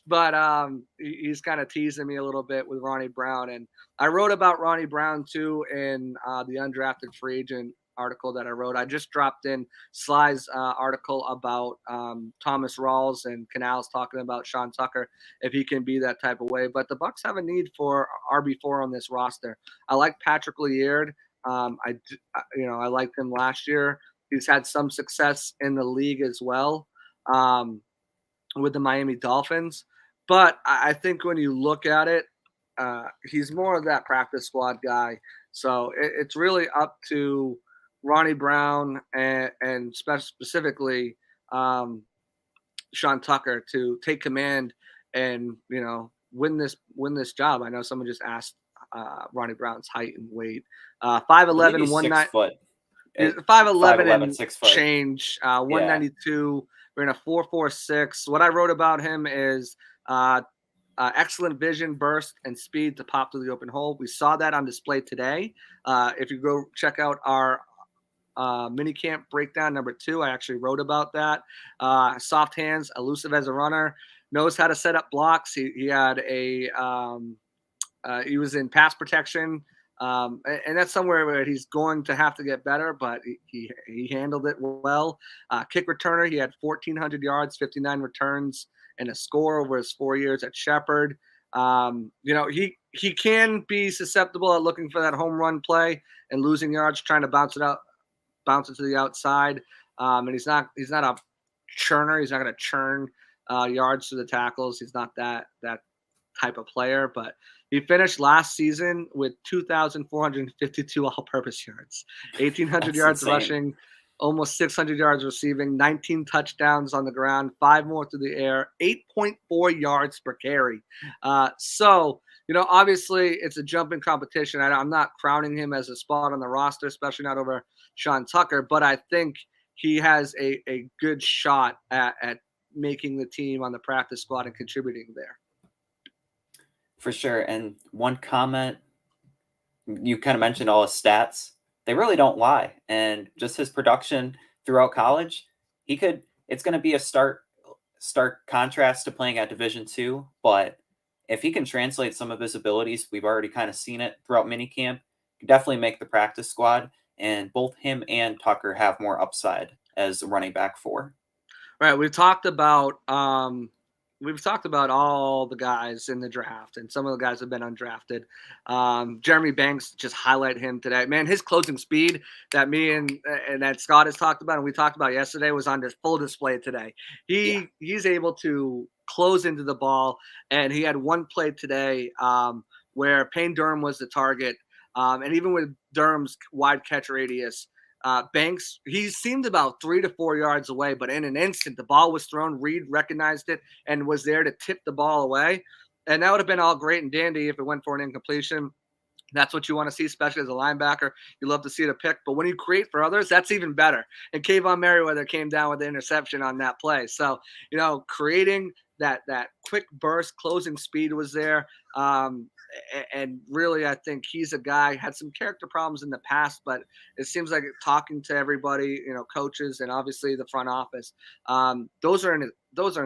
but he's kind of teasing me a little bit with Ronnie Brown. And I wrote about Ronnie Brown too in the undrafted free agent article that I wrote. I just dropped in Sly's article about Thomas Rawls and Canales talking about Sean Tucker, if he can be that type of way. But the Bucs have a need for RB4 on this roster. I like Patrick Liard. I liked him last year. He's had some success in the league as well with the Miami Dolphins. But I think when you look at it, he's more of that practice squad guy. So it's really up to Ronnie Brown and specifically Sean Tucker to take command and win this job. I know someone just asked Ronnie Brown's height and weight. 5'11", 5'11" and 6 foot. change. 192. We're in a 4.46. What I wrote about him is excellent vision, burst, and speed to pop to the open hole. We saw that on display today. If you go check out our minicamp breakdown number 2, I actually wrote about that. Soft hands, elusive as a runner, knows how to set up blocks. He had he was in pass protection, and that's somewhere where he's going to have to get better, but he handled it well. Kick returner, he had 1,400 yards, 59 returns, and a score over his 4 years at Shepherd. He can be susceptible at looking for that home run play and losing yards, trying to bounce it to the outside. And he's not a churner. He's not going to churn yards to the tackles. He's not that type of player. But he finished last season with 2,452 all-purpose yards, 1,800 yards insane. rushing, almost 600 yards receiving, 19 touchdowns on the ground, 5 more through the air, 8.4 yards per carry. So obviously it's a jumping competition. I'm not crowning him as a spot on the roster, especially not over Sean Tucker, but I think he has a good shot at making the team on the practice squad and contributing there. For sure. And one comment, you kind of mentioned all his stats. They really don't lie. And just his production throughout college, it's going to be a stark contrast to playing at Division II. But if he can translate some of his abilities, we've already kind of seen it throughout minicamp, definitely make the practice squad. And both him and Tucker have more upside as running back 4. Right. We've talked about all the guys in the draft, and some of the guys have been undrafted. Jeremy Banks, just highlight him today. Man, his closing speed that me and that Scott has talked about and we talked about yesterday was on full display today. He's able to close into the ball, and he had one play today where Payne Durham was the target. And even with Durham's wide catch radius, Banks, he seemed about 3 to 4 yards away, but in an instant, the ball was thrown. Reed recognized it and was there to tip the ball away. And that would have been all great and dandy if it went for an incompletion. That's what you want to see, especially as a linebacker. You love to see the pick. But when you create for others, that's even better. And Kayvon Merriweather came down with the interception on that play. So, creating that quick burst, closing speed was there. And really, I think he's a guy had some character problems in the past, but it seems like talking to everybody, coaches and obviously the front office, those are in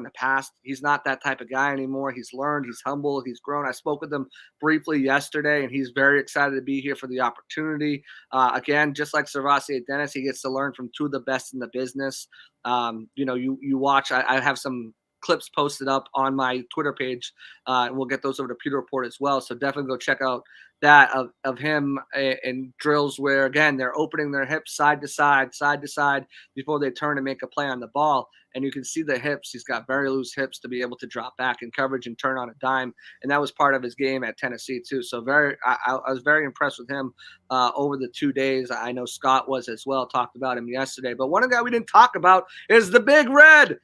the past. He's not that type of guy anymore. He's learned, he's humble, he's grown. I spoke with him briefly yesterday, and he's very excited to be here for the opportunity. Again, just like SirVocea Dennis, he gets to learn from two of the best in the business. You watch. I have some clips posted up on my Twitter page, and we'll get those over to Pewter Report as well. So definitely go check out that of him in drills where, again, they're opening their hips side to side before they turn and make a play on the ball. And you can see the hips. He's got very loose hips to be able to drop back in coverage and turn on a dime. And that was part of his game at Tennessee too. So I was very impressed with him over the 2 days. I know Scott was as well, talked about him yesterday. But one guy we didn't talk about is the Big Red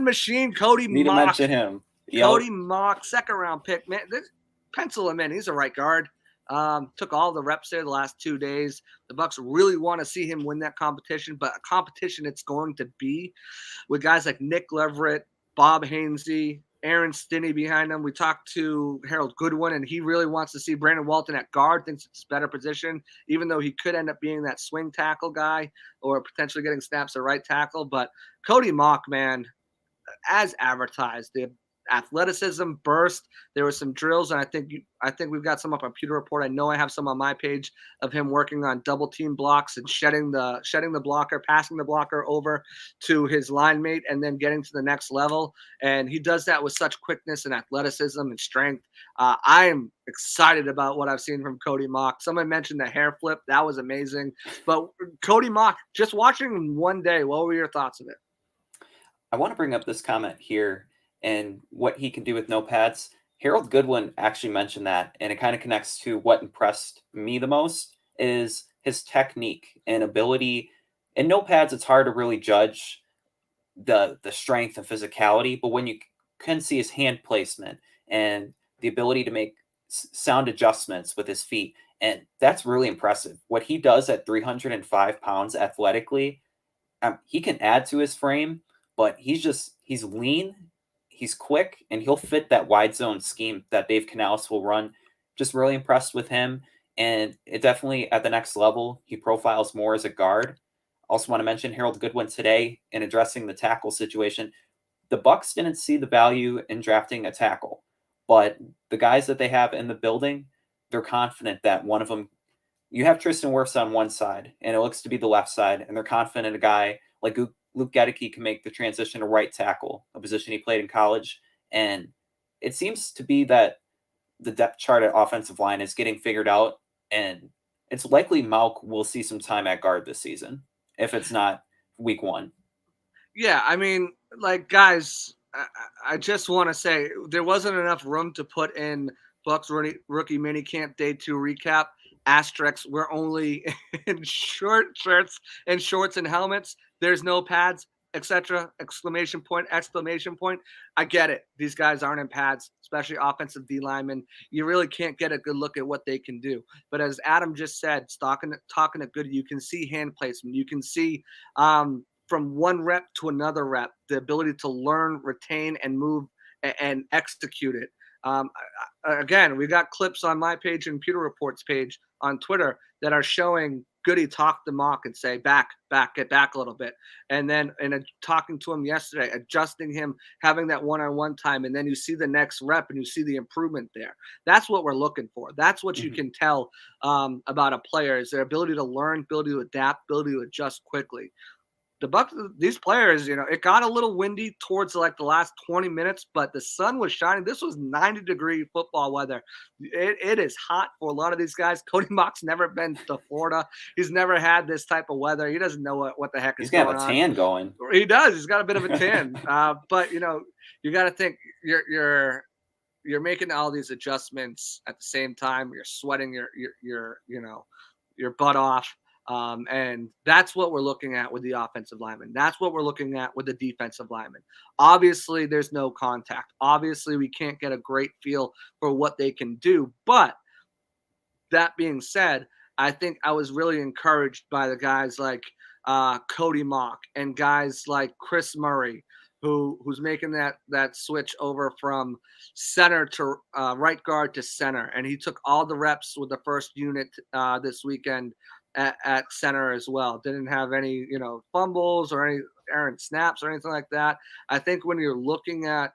machine, Cody Need Mock. to mention him. Cody Mock, second-round pick. Man, pencil him in. He's a right guard. Took all the reps there the last 2 days. The Bucs really want to see him win that competition, but a competition it's going to be with guys like Nick Leverett, Bob Hainsey, Aaron Stinney behind him. We talked to Harold Goodwin, and he really wants to see Brandon Walton at guard, thinks it's a better position, even though he could end up being that swing tackle guy or potentially getting snaps at right tackle. But Cody Mock, man, as advertised, the athleticism, burst. There were some drills, and I think we've got some up on Pewter Report. I know I have some on my page of him working on double team blocks and shedding the blocker, passing the blocker over to his line mate, and then getting to the next level. And he does that with such quickness and athleticism and strength. I am excited about what I've seen from Cody Mock. Someone mentioned the hair flip. That was amazing. But Cody Mock, just watching him one day, what were your thoughts of it? I want to bring up this comment here and what he can do with no pads. Harold Goodwin actually mentioned that, and it kind of connects to what impressed me the most is his technique and ability. In no pads, it's hard to really judge the strength and physicality, but when you can see his hand placement and the ability to make sound adjustments with his feet, and that's really impressive. What he does at 305 pounds athletically, he can add to his frame, but he's lean, he's quick, and he'll fit that wide zone scheme that Dave Canales will run. Just really impressed with him. And it definitely at the next level, he profiles more as a guard. Also want to mention Harold Goodwin today in addressing the tackle situation. The Bucs didn't see the value in drafting a tackle, but the guys that they have in the building, they're confident that one of them, you have Tristan Wirfs on one side, and it looks to be the left side, and they're confident a guy like Luke Gedeke can make the transition to right tackle, a position he played in college. And it seems to be that the depth chart at offensive line is getting figured out, and it's likely Malk will see some time at guard this season, if it's not week one. Yeah, I mean, like, guys, I just want to say there wasn't enough room to put in Bucs rookie minicamp day 2 recap. Asterisks, we're only in short shirts and shorts and helmets. There's no pads, etc. Exclamation point. I get it. These guys aren't in pads, especially offensive D linemen. You really can't get a good look at what they can do. But as Adam just said, talking to good, you can see hand placement. You can see from one rep to another rep, the ability to learn, retain, and move and execute it. Again, we got clips on my page and Pewter Report's page on Twitter that are showing Goody talk to Mock and say, back, get back a little bit. And then talking to him yesterday, adjusting him, having that one-on-one time, and then you see the next rep and you see the improvement there. That's what we're looking for. That's what you can tell about a player is their ability to learn, ability to adapt, ability to adjust quickly. The Bucs, these players, it got a little windy towards like the last 20 minutes, but the sun was shining. This was 90-degree football weather. It is hot for a lot of these guys. Cody Mock's never been to Florida. He's never had this type of weather. He doesn't know what the heck is going on. He's got a tan going. He does. He's got a bit of a tan. But you got to think you're making all these adjustments at the same time. You're sweating your butt off. And that's what we're looking at with the offensive lineman. That's what we're looking at with the defensive lineman. Obviously, there's no contact. Obviously, we can't get a great feel for what they can do. But that being said, I think I was really encouraged by the guys like Cody Mock and guys like Chris Murray, who's making that switch over from center to right guard to center, and he took all the reps with the first unit this weekend at center as well. Didn't have any fumbles or any errant snaps or anything like that. I think when you're looking at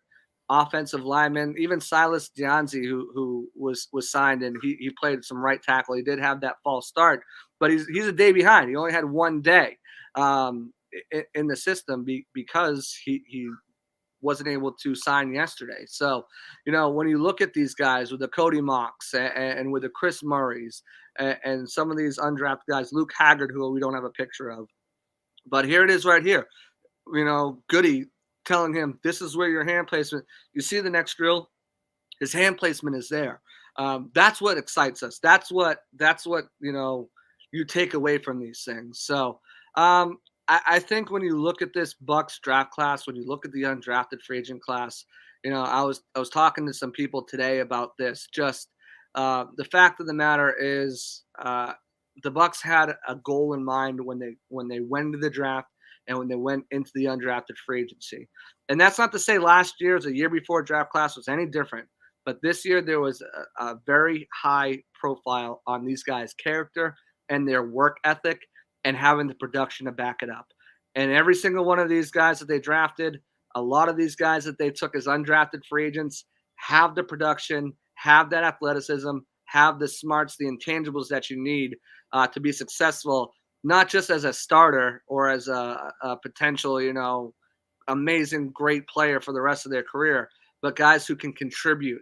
offensive linemen, even Silas Deonzi, who was signed, and he played some right tackle. He did have that false start, but he's a day behind. He only had one day in the system because he wasn't able to sign yesterday. So, when you look at these guys with the Cody Mocks and with the Chris Murrays and some of these undrafted guys, Luke Haggard, who we don't have a picture of, but here it is right here. Goody telling him, this is where your hand placement. You see the next drill, his hand placement is there. That's what excites us. That's what you take away from these things. So I think when you look at this Bucs draft class, when you look at the undrafted free agent class, I was talking to some people today about this. Just the fact of the matter is, the Bucs had a goal in mind when they went into the draft and when they went into the undrafted free agency. And that's not to say last year, the year before draft class, was any different. But this year there was a very high profile on these guys' character and their work ethic and having the production to back it up. And every single one of these guys that they drafted, a lot of these guys that they took as undrafted free agents have the production, have that athleticism, have the smarts, the intangibles that you need to be successful, not just as a starter or as a potential, amazing, great player for the rest of their career, but guys who can contribute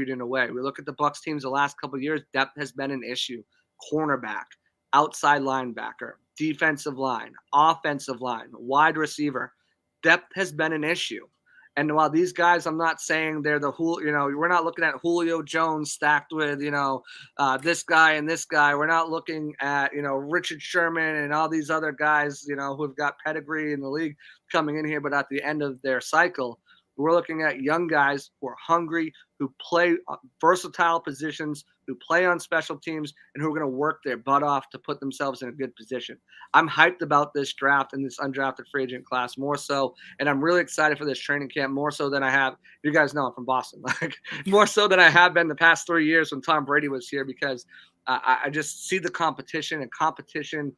in a way. We look at the Bucs teams the last couple of years, depth has been an issue. Cornerback, outside linebacker, defensive line, offensive line, wide receiver. Depth has been an issue. And while these guys, I'm not saying they're we're not looking at Julio Jones stacked with, this guy and this guy. We're not looking at, Richard Sherman and all these other guys, who've got pedigree in the league coming in here, but at the end of their cycle, we're looking at young guys who are hungry, who play versatile positions, who play on special teams, and who are going to work their butt off to put themselves in a good position. I'm hyped about this draft and this undrafted free agent class more so, and I'm really excited for this training camp more so than I have. You guys know I'm from Boston, more so than I have been the past 3 years when Tom Brady was here, because I just see the competition, and competition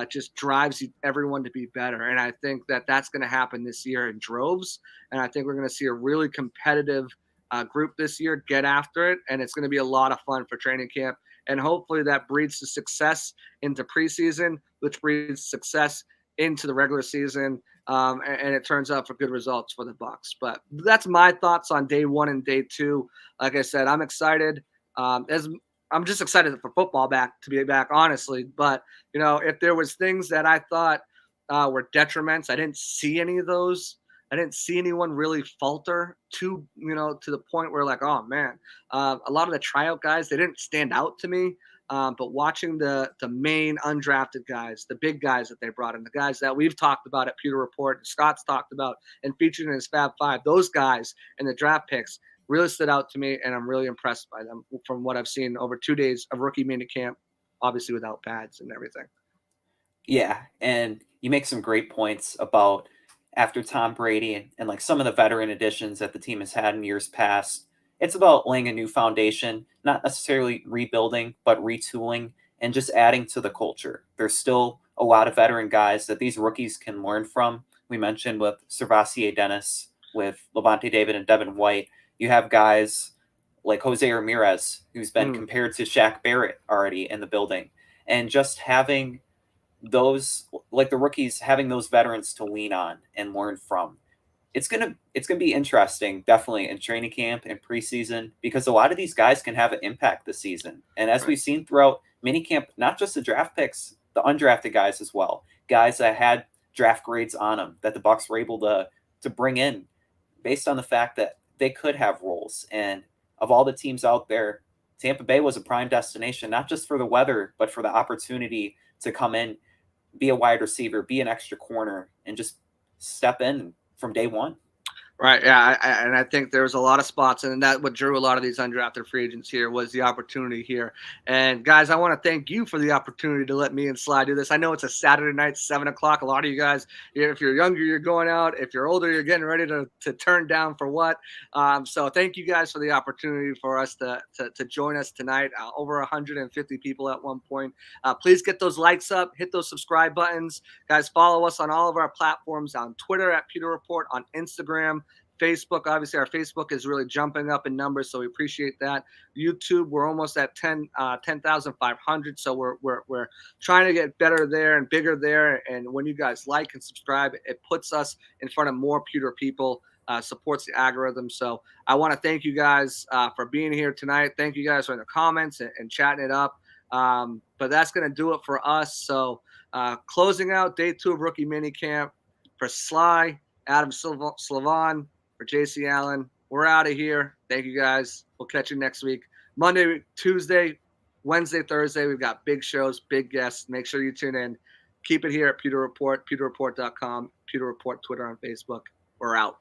just drives everyone to be better. And I think that that's going to happen this year in droves. And I think we're going to see a really competitive group this year get after it. And it's going to be a lot of fun for training camp. And hopefully that breeds the success into preseason, which breeds success into the regular season. And it turns out for good results for the Bucs. But that's my thoughts on day one and day two. Like I said, I'm excited. I'm just excited for football to be back, honestly. But, if there was things that I thought were detriments, I didn't see any of those. I didn't see anyone really falter to the point where oh man, a lot of the tryout guys, they didn't stand out to me. But watching the main undrafted guys, the big guys that they brought in, the guys that we've talked about at Pewter Report, Scott's talked about and featured in his Fab Five, those guys and the draft picks really stood out to me, and I'm really impressed by them from what I've seen over 2 days of rookie mini camp, obviously without pads and everything. Yeah, and you make some great points about after Tom Brady and some of the veteran additions that the team has had in years past. It's about laying a new foundation, not necessarily rebuilding, but retooling and just adding to the culture. There's still a lot of veteran guys that these rookies can learn from. We mentioned with SirVocea Dennis, with Levante David and Devin White. You have guys like Jose Ramirez, who's been compared to Shaq Barrett already in the building. And just having those, the rookies, having those veterans to lean on and learn from. It's gonna be interesting, definitely, in training camp and preseason, because a lot of these guys can have an impact this season. And as we've seen throughout minicamp, not just the draft picks, the undrafted guys as well, guys that had draft grades on them that the Bucs were able to bring in based on the fact that they could have roles. And of all the teams out there, Tampa Bay was a prime destination, not just for the weather, but for the opportunity to come in, be a wide receiver, be an extra corner, and just step in from day one. Right. Yeah. And I think there's a lot of spots, and that what drew a lot of these undrafted free agents here was the opportunity here. And guys, I want to thank you for the opportunity to let me and Sly do this. I know it's a Saturday night, 7 o'clock. A lot of you guys, if you're younger, you're going out. If you're older, you're getting ready to turn down for what. So thank you guys for the opportunity for us to join us tonight. Over 150 people at one point. Please get those likes up, hit those subscribe buttons. Guys, follow us on all of our platforms, on Twitter at Pewter Report, on Instagram, Facebook. Obviously, our Facebook is really jumping up in numbers, so we appreciate that. YouTube, we're almost at 10,500, so we're trying to get better there and bigger there. And when you guys like and subscribe, it puts us in front of more Pewter people, supports the algorithm. So I want to thank you guys for being here tonight. Thank you guys for the comments and chatting it up. But that's going to do it for us. So closing out day 2 of rookie minicamp for Sly, Adam Slavon, for JC Allen. We're out of here. Thank you guys. We'll catch you next week. Monday, Tuesday, Wednesday, Thursday, we've got big shows, big guests. Make sure you tune in. Keep it here at Pewter Report, pewterreport.com, Pewter Report, Twitter, on Facebook. We're out.